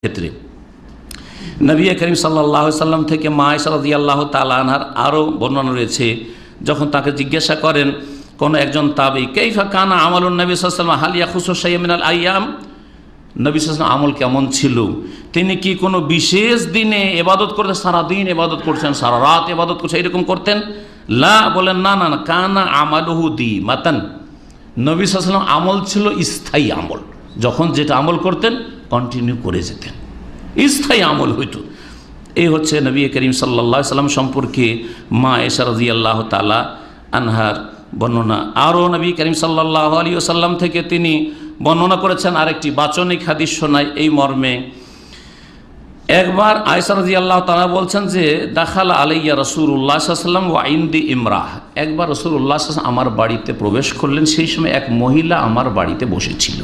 ক্ষেত্রে নবী করিম সাল্লাল্লাহু আলাইহি সাল্লাম থেকে মা আয়েশা রাদিয়াল্লাহু তাআলা আনহার আরও বর্ণনা রয়েছে। যখন তাকে জিজ্ঞাসা করেন কোন একজন তাবী, কাইফা কানা আমালুন নবী সাল্লাল্লাহু আলাইহি ওয়াসাল্লাম হাল ইয়াখুসু শাইয়্যান মিনাল আইয়াম, নবী সাল্লাল্লাহু আলাইহি ওয়াসাল্লাম আমল কেমন ছিল, তিনি কি কোনো বিশেষ দিনে ইবাদত করতেন, সারা দিন ইবাদত করছেন, সারা রাত ইবাদত করছেন, এরকম করতেন? লা, বলেন না না না, কানা আমালুহু দিমাতান, নবী সাল্লাল্লাহু আলাইহি ওয়াসাল্লাম আমল ছিল স্থায়ী আমল, যখন যেটা আমল করতেন কন্টিনিউ করে যেতেন, স্থায়ী আমল হইতো। এই হচ্ছে নবী করিম সাল্লাল্লাহু আলাইহি সাল্লাম সম্পর্কে মা আয়েশা রাদিয়াল্লাহু তাআলা আনহার বর্ণনা। আরও নবী করিম সাল্লাল্লাহু আলাইহি ওয়াসাল্লাম থেকে তিনি বর্ণনা করেছেন আরেকটি বাচনিক হাদিস শোনায় এই মর্মে। একবার আয়েশা রাদিয়াল্লাহু তাআলা বলছেন যে দাখালা আলাইয়া রাসূলুল্লাহ সাল্লাল্লাহু আলাইহি ওয়াসাল্লাম ওয়া ইনদি ইমরাহ, একবার রাসূলুল্লাহ সাল্লাল্লাহু আলাইহি ওয়াসাল্লাম আমার বাড়িতে প্রবেশ করলেন, সেই সময় এক মহিলা আমার বাড়িতে বসেছিল।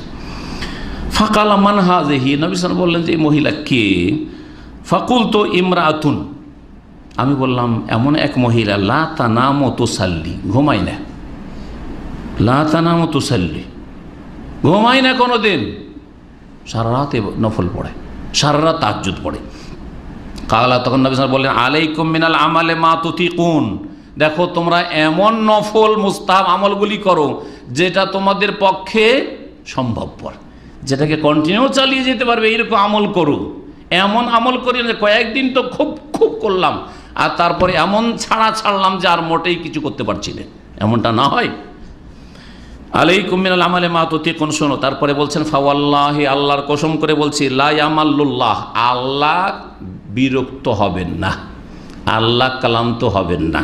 ফাকালা মান হাযিহি, নবী সাল্লাল্লাহু আলাইহি ওয়াসাল্লাম বললেন যে এই মহিলা কে? ফাকুলতু ইমরাআতুন, আমি বললাম এমন এক মহিলা, লা তানামু তুসাল্লি, ঘুমায় না, লা তানামু তুসাল্লি, ঘুমায় না কোনো দিন, সারা রাত নফল পড়ে, সারা রাত তাহাজ্জুদ পড়ে। কালা, তখন নবী সাল্লাল্লাহু আলাইহি ওয়াসাল্লাম বললেন আলাইকুম মিনাল আমালে মা তুতিকুন, দেখো তোমরা এমন নফল মুস্তাহাব আমলগুলি করো যেটা তোমাদের পক্ষে সম্ভবপর, যেটাকে কন্টিনিউ চালিয়ে যেতে পারবে, এইরকম আমল করো। এমন আমল করি না কয়েকদিন তো খুব খুব করলাম আর তারপরে এমন ছাড়লাম যে আর মোটেই কিছু করতে পারছি না, এমনটা না হয়। আলাইকুম মিনাল আমালে মা তুতিকুন, শোনো। তারপরে বলছেন ফাওয়াল্লাহি, আল্লাহর কসম করে বলছি, লা ইয়ামাল্লুল্লাহ, আল্লাহ বিরক্ত হবেন না, আল্লাহ ক্লান্ত হবেন না,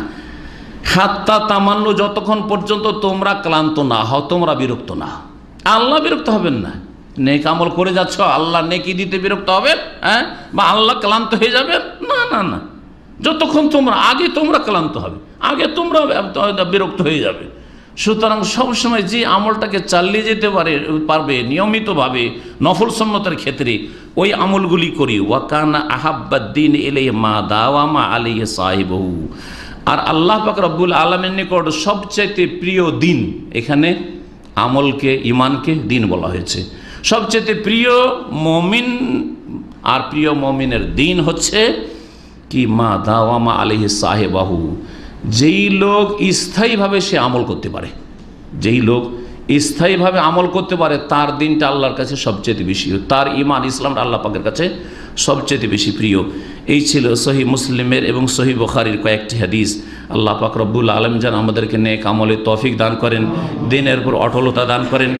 হাত্তা তামান্নু, যতক্ষণ পর্যন্ত তোমরা ক্লান্ত না হও, তোমরা বিরক্ত না হও, আল্লাহ বিরক্ত হবেন না। নেক আমল করে যাচ্ছ, আল্লাহ নেকি দিতে বিরক্ত হবেন, হ্যাঁ, বা আল্লাহ ক্লান্ত হয়ে যাবেন? না না না, যতক্ষণ তোমরা ক্লান্ত হবে, আগে তোমরা বিরক্ত হয়ে যাবে। সুতরাং সবসময় যে আমলটাকে চালিয়ে যেতে পারবে নিয়মিতভাবে নফল সুন্নতের ক্ষেত্রে ওই আমলগুলি করি। ওয়াকানা আহাব্বাদ্দিন ইলাইহি মা দাওয়ামা আলাইহি সাহিবহু, আর আল্লাহ পাক রব্বুল আলামিনের নিকট সবচেয়ে প্রিয় দিন, এখানে আমলকে, ইমানকে দিন বলা হয়েছে। সবচেয়ে প্রিয় মমিন আর প্রিয় মমিনের দিন হচ্ছে কি, মা দাওয়ামা আলাইহি সাহিবাহু, যেই লোক স্থায়ীভাবে সে আমল করতে পারে, যেই লোক স্থায়ীভাবে আমল করতে পারে তার দিনটা আল্লাহর কাছে সবচেয়ে বেশি, তার ইমান ইসলামটা আল্লাহ পাকের কাছে সবচেয়ে বেশি প্রিয়। এই ছিল সহিহ মুসলিমের এবং সহিহ বুখারীর কয়েকটি হাদিস। আল্লাহ পাক রব্বুল আলামিন যেন আমাদেরকে নেক আমলে তৌফিক দান করেন, দিনের উপর অটলতা দান করেন।